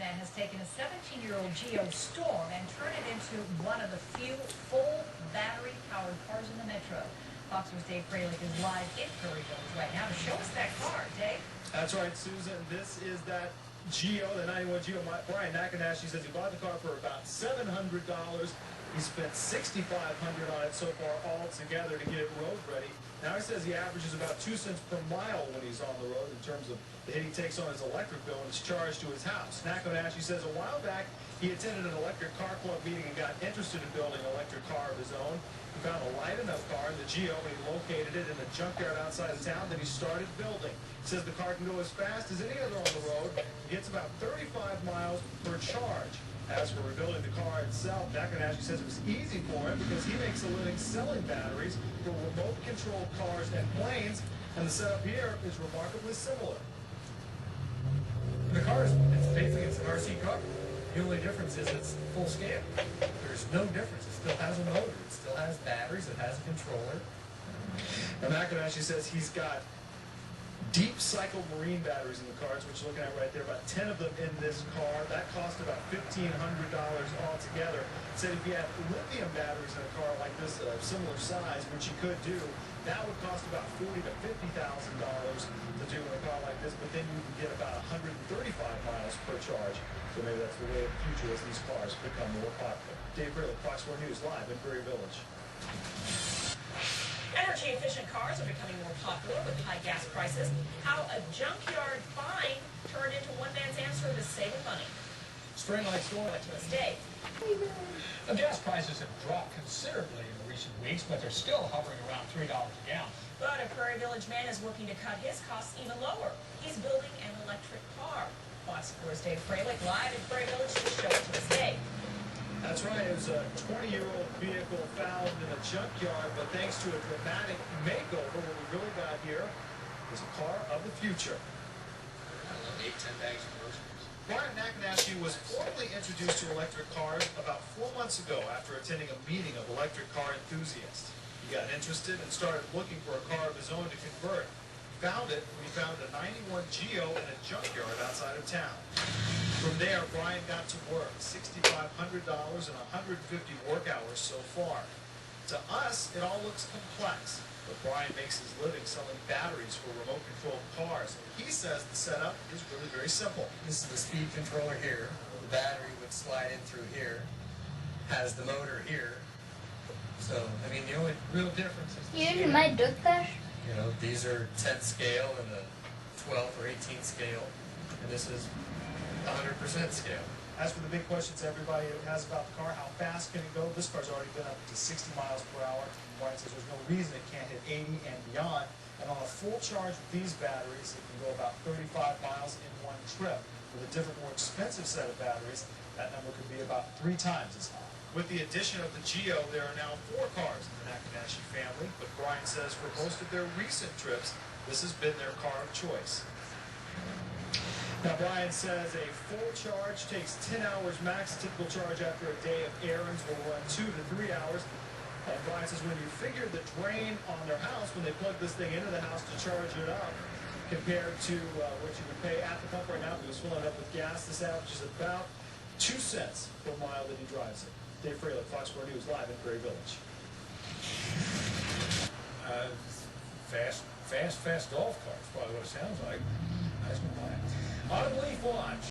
man has taken a 17-year-old Geo Storm and turned it into one of the few full battery-powered cars in the metro. Fox News' Dave Freilich is live in Prairie Village right now to show us that car. Dave? That's right, Susan. This is that Geo, the 91 Geo. Brian McInashie says he bought the car for about $700. He spent $6,500 on it so far all together to get it road ready. Now he says he averages about 2 cents per mile when he's on the road in terms of the hit he takes on his electric bill and it's charged to his house. McInashie says a while back he attended an electric car club meeting and got interested in building an electric car of his own. He found a light enough car in the Geo and he located it in a junkyard outside of town that he started building. He says the car can go as fast as any other on the road. It gets about 35 miles per charge. As for rebuilding the car itself, McInashie says it was easy for him because he makes a living selling batteries for remote-controlled cars and planes, and the setup here is remarkably similar. The car is basically an RC car. The only difference is it's full scale. There's no difference. It still has a motor. It still has batteries. It has a controller. Now, McInashie says he's got deep cycle marine batteries in the cars, which you're looking at right there, about 10 of them in this car. That cost about $1,500 altogether. Said if you had lithium batteries in a car like this, similar size, which you could do, that would cost about $40,000 to $50,000 to do in a car like this, but then you can get about 135 miles per charge. So maybe that's the way of the future as these cars become more popular. Dave Freilich, Fox 4 News, live in Prairie Village. Energy-efficient cars are becoming more popular with high gas prices. How a junkyard find turned into one man's answer to saving money. Spring like storm. To this day. The gas prices have dropped considerably in recent weeks, but they're still hovering around $3 a gallon. But a Prairie Village man is working to cut his costs even lower. He's building an electric car. Fox 4's Dave Freilich live in Prairie Village to show it to this day. That's right. It was a 20-year-old vehicle found in a junkyard, but thanks to a dramatic makeover, what we really got here is a car of the future. I don't know, 8-10 bags of groceries. Brian McInashie was formally introduced to electric cars about 4 months ago after attending a meeting of electric car enthusiasts. He got interested and started looking for a car of his own to convert. He found it when he found a 91 Geo in a junkyard outside of town. From there, Brian got to work, $6,500 and 150 work hours so far. To us, it all looks complex, but Brian makes his living selling batteries for remote-controlled cars. And he says the setup is really very simple. This is the speed controller here. The battery would slide in through here. Has the motor here. So, I mean, the only real difference is the Jullie scale. mij doet daar? You know, these are 10 scale and a 12 or 18 scale, and this is 100% scale. As for the big questions everybody has about the car, how fast can it go? This car's already been up to 60 miles per hour. Brian says there's no reason it can't hit 80 and beyond. And on a full charge with these batteries, it can go about 35 miles in one trip. With a different, more expensive set of batteries, that number could be about 3 times as high. With the addition of the Geo, there are now 4 cars in the McInashie family, but Brian says for most of their recent trips, this has been their car of choice. Now, Brian says a full charge takes 10 hours max. Typical charge after a day of errands will run 2 to 3 hours. And Brian says when you figure the drain on their house, when they plug this thing into the house to charge it up, compared to what you would pay at the pump right now, if he was filling it up with gas, this averages about 2 cents per mile that he drives it. Dave Freilich, Fox 4 News, live in Prairie Village. Fast golf carts, probably what it sounds like. Nice one. Autumn Leaf Watch.